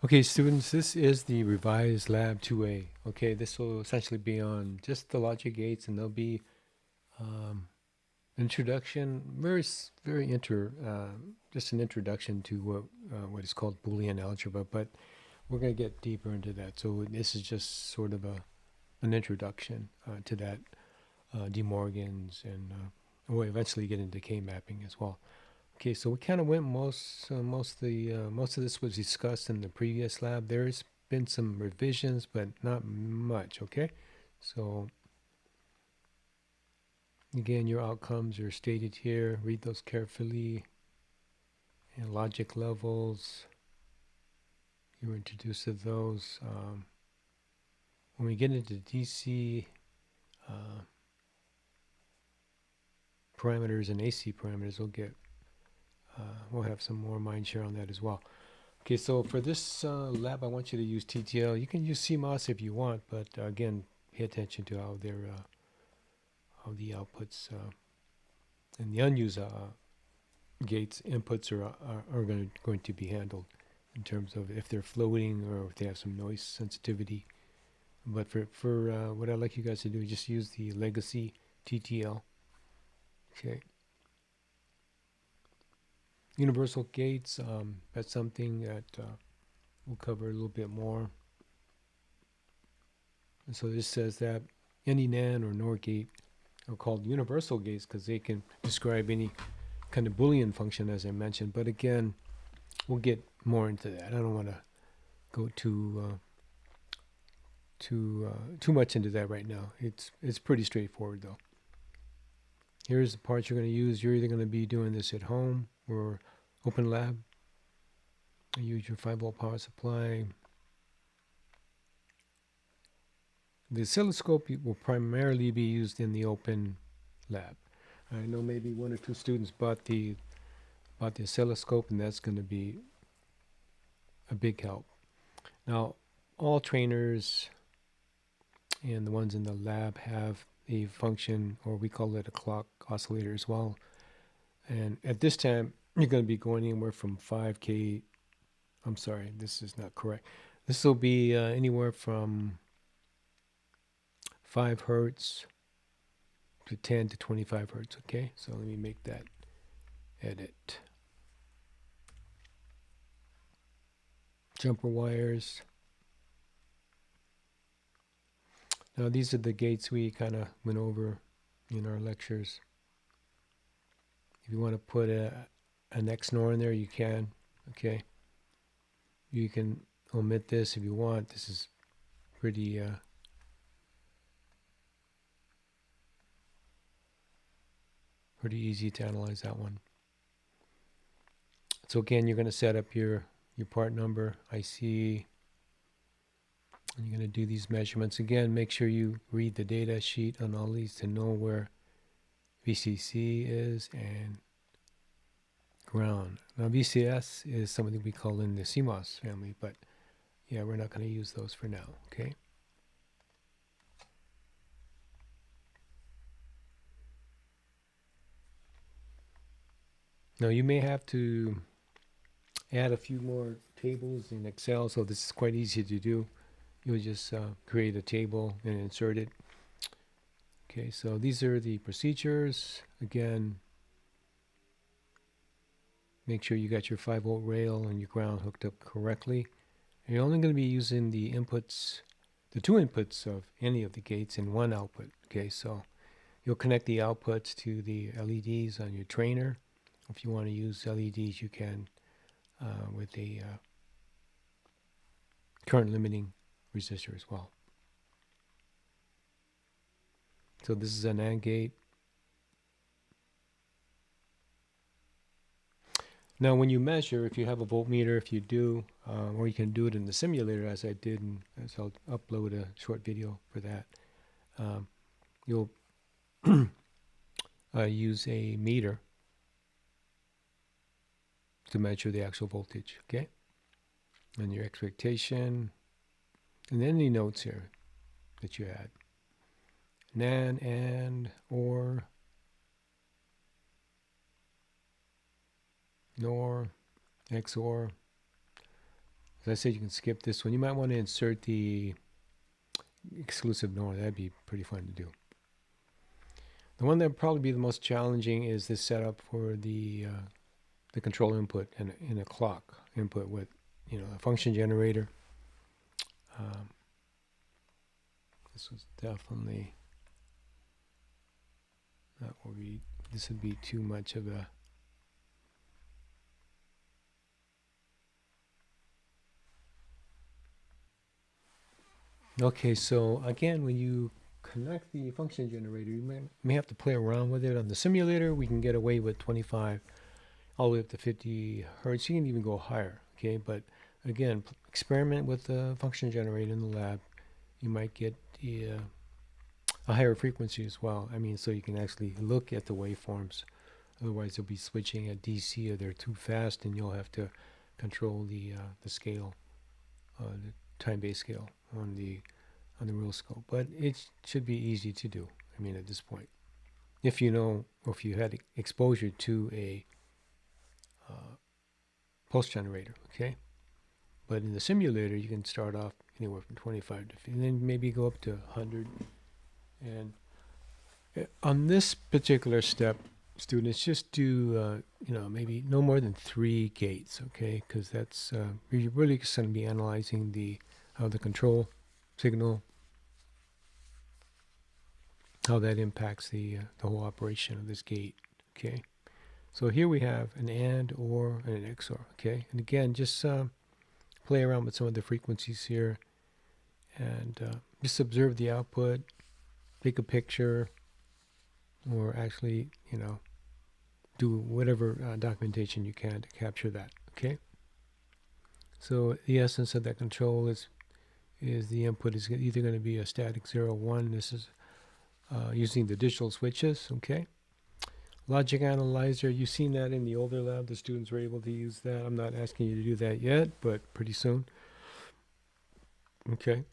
Okay, students, this is the revised Lab 2A. Okay, this will essentially be on just the logic gates, and there'll be um, introduction, just an introduction to what is called Boolean algebra. But we're going to get deeper into that. So this is just sort of an introduction to that, De Morgan's, and we'll eventually get into K mapping as well. Okay, so we kind of went most of this was discussed in the previous lab. There's been some revisions, but not much. Okay, so again, your outcomes are stated here. Read those carefully. And logic levels, you were introduced to those. When we get into DC uh, parameters and AC parameters, we'll have some more mind share on that as well. Okay, so for this lab, I want you to use TTL. You can use CMOS if you want, but again, pay attention to how the outputs and the unused gates inputs are going to be handled in terms of if they're floating or if they have some noise sensitivity. But for what I'd like you guys to do, just use the legacy TTL. Okay. Universal gates, that's something that we'll cover a little bit more. And so this says that any NAND or NOR gate are called universal gates because they can describe any kind of Boolean function, as I mentioned. But again, we'll get more into that. I don't want to go too much into that right now. It's pretty straightforward though. Here's the parts you're going to use. You're either going to be doing this at home or open lab. Use your 5-volt power supply. The oscilloscope will primarily be used in the open lab. I know maybe one or two students bought the oscilloscope, and that's going to be a big help. Now, all trainers and the ones in the lab have a function, or we call it a clock oscillator as well. And at this time, you're going to be going anywhere from 5K. I'm sorry, this is not correct. This will be anywhere from 5 hertz to 10 to 25 hertz. Okay, so let me make that edit. Jumper wires. Now these are the gates we kind of went over in our lectures. If you want to put an XNOR in there, you can. Okay. You can omit this if you want. This is pretty pretty easy to analyze that one. So again, you're going to set up your part number, IC, and you're going to do these measurements. Again, make sure you read the data sheet on all these to know where VCC is and ground. Now VCS is something we call in the CMOS family, but yeah, we're not going to use those for now, okay? Now you may have to add a few more tables in Excel, so this is quite easy to do. You'll just create a table and insert it. Okay, so these are the procedures. Again, make sure you got your 5-volt rail and your ground hooked up correctly. And you're only going to be using the inputs, the 2 inputs of any of the gates and 1 output. Okay, so you'll connect the outputs to the LEDs on your trainer. If you want to use LEDs, you can with a current limiting resistor as well. So this is an AND gate. Now when you measure, if you have a voltmeter, if you do, or you can do it in the simulator as I did, and as I'll upload a short video for that, you'll use a meter to measure the actual voltage, okay? And your expectation, and any notes here that you add. NAND, AND, OR, NOR, XOR. As I said, you can skip this one. You might want to insert the exclusive NOR. That'd be pretty fun to do. The one that would probably be the most challenging is this setup for the control input and in a clock input with, a function generator. This was definitely not what this would be too much of a okay. So again, when you connect the function generator, you may have to play around with it. On the simulator, we can get away with 25 all the way up to 50 hertz. You can even go higher, okay? But again, experiment with the function generator in the lab. You might get a higher frequency as well. I mean, so you can actually look at the waveforms. Otherwise, they'll be switching at DC, or they're too fast, and you'll have to control the scale, the time-based scale on the real scope. But it should be easy to do. I mean, at this point, if you had exposure to a pulse generator, okay. But in the simulator, you can start off anywhere from 25 to 50, and then maybe go up to 100. And on this particular step, students, just do maybe no more than 3 gates, okay? Because that's you're really just going to be analyzing how the control signal, how that impacts the whole operation of this gate, okay? So here we have an AND, OR, and an XOR, okay? And again, just play around with some of the frequencies here, and just observe the output, take a picture, or actually, do whatever documentation you can to capture that, okay? So the essence of that control is the input is either going to be a static 0, 1. This is using the digital switches, okay? Logic analyzer, you've seen that in the older lab. The students were able to use that. I'm not asking you to do that yet, but pretty soon. Okay.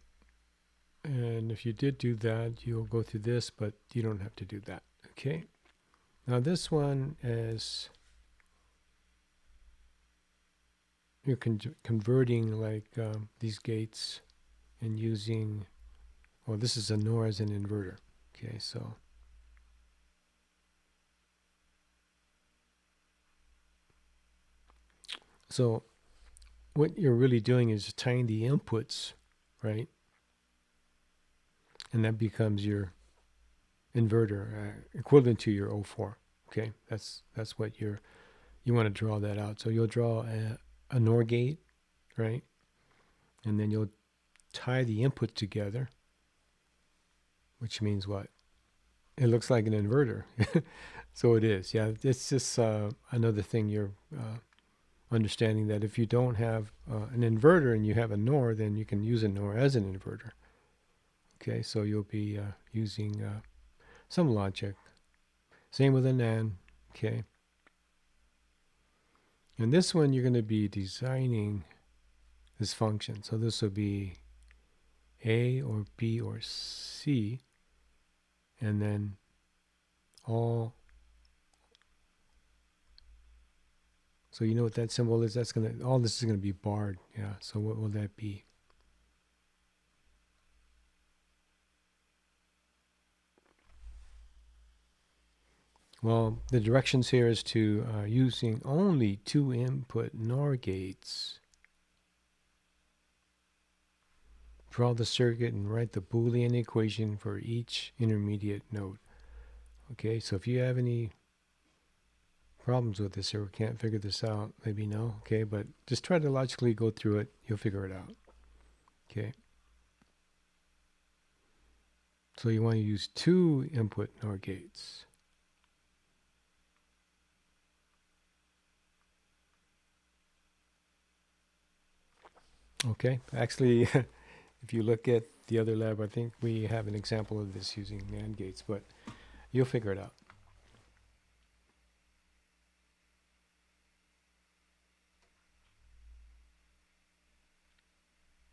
And if you did do that, you'll go through this, but you don't have to do that. Okay. Now this one is you're converting like these gates and using, well, this is a NOR as an inverter. Okay, so what you're really doing is tying the inputs, right? And that becomes your inverter, equivalent to your O4. Okay, that's what you want to draw that out. So you'll draw a NOR gate, right? And then you'll tie the input together, which means what? It looks like an inverter. So it is. Yeah, it's just another thing you're understanding, that if you don't have an inverter and you have a NOR, then you can use a NOR as an inverter. Okay, so you'll be using some logic. Same with an AND. Okay. And this one, you're going to be designing this function. So this will be A or B or C, and then all. So you know what that symbol is? That's going to, all this is going to be barred. Yeah. So what will that be? Well, the directions here is to using only 2 input NOR gates. Draw the circuit and write the Boolean equation for each intermediate node. Okay, so if you have any problems with this or can't figure this out, let me know. Okay, but just try to logically go through it. You'll figure it out. Okay. So you want to use 2 input NOR gates. Okay, actually, if you look at the other lab, I think we have an example of this using NAND gates, but you'll figure it out.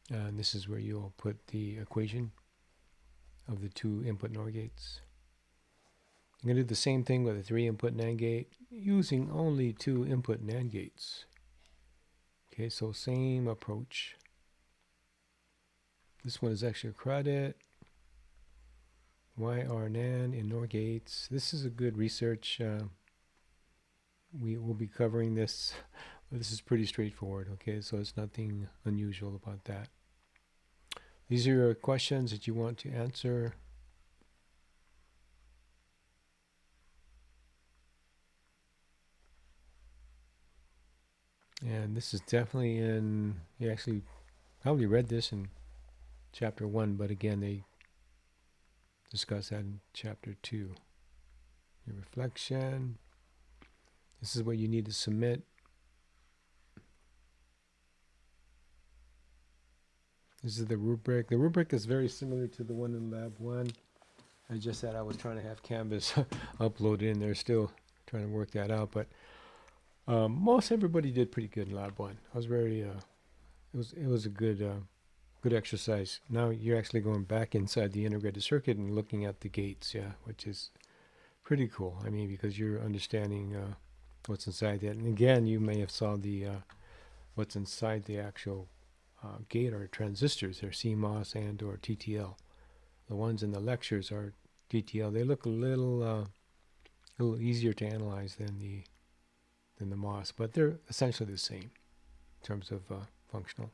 And this is where you'll put the equation of the 2 input NOR gates. I'm going to do the same thing with a 3 input NAND gate using only 2 input NAND gates. Okay, so same approach. This one is actually a credit. YR NAND and NOR gates. This is a good research. We will be covering this. This is pretty straightforward. Okay, so it's nothing unusual about that. These are your questions that you want to answer. And this is definitely in, you actually probably read this in chapter 1, but again, they discuss that in chapter 2. Your reflection. This is what you need to submit. This is the rubric. The rubric is very similar to the one in Lab 1. I just said I was trying to have Canvas uploaded in there, still trying to work that out, but most everybody did pretty good in Lab 1. I was very, it was a good exercise. Now you're actually going back inside the integrated circuit and looking at the gates, yeah, which is pretty cool. I mean, because you're understanding what's inside that. And again, you may have saw the what's inside the actual gate are transistors. They're CMOS and or TTL. The ones in the lectures are TTL. They look a little easier to analyze than the MOS, but they're essentially the same in terms of functional.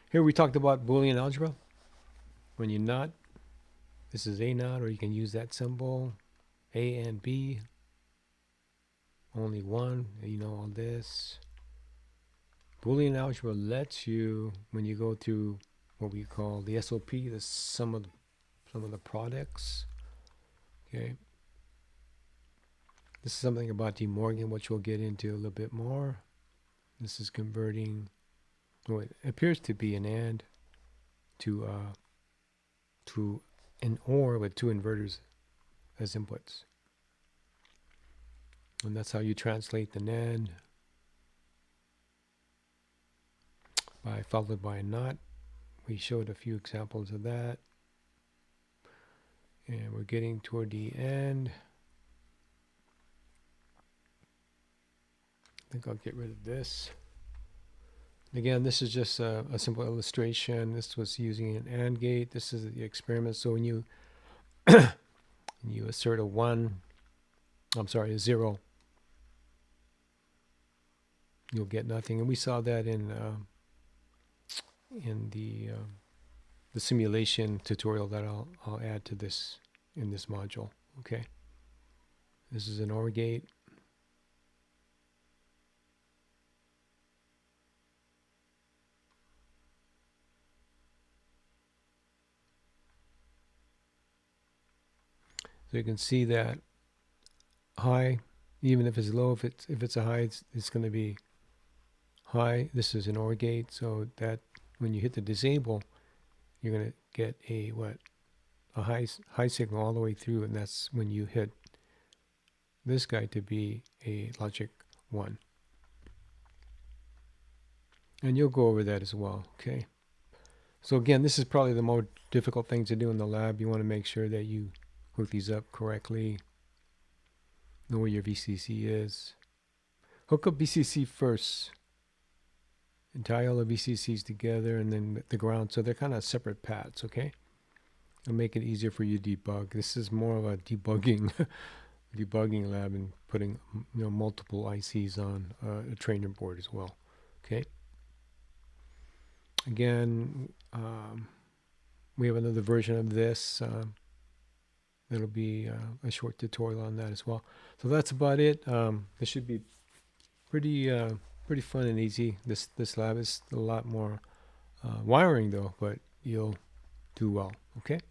Here we talked about Boolean algebra. When you NOT, this is A NOT, or you can use that symbol, A and B, only one, you know all this. Boolean algebra lets you, when you go through what we call the SOP, the sum of the products, okay. This is something about De Morgan, which we'll get into a little bit more. This is converting what appears to be an AND to an OR with two inverters as inputs. And that's how you translate the NAND, followed by a NOT. We showed a few examples of that. And we're getting toward the end. I think I'll get rid of this. Again, this is just a simple illustration. This was using an AND gate. This is the experiment. So when you you assert a 0, you'll get nothing. And we saw that in the simulation tutorial that I'll add to this in this module. Okay. This is an OR gate. So you can see that high, even if it's low, if it's a high, it's going to be high. This is an OR gate, so that when you hit the disable, you're going to get a high signal all the way through, and that's when you hit this guy to be a logic 1. And you'll go over that as well, okay? So again, this is probably the more difficult thing to do in the lab. You want to make sure that you hook these up correctly, know where your VCC is. Hook up VCC first and tie all the VCCs together, and then the ground, so they're kind of separate paths, okay? It'll make it easier for you to debug. This is more of a debugging lab, and putting multiple ICs on a trainer board as well, okay? Again, we have another version of this. There'll be a short tutorial on that as well. So that's about it. This should be pretty fun and easy. This lab is a lot more wiring though, but you'll do well. Okay.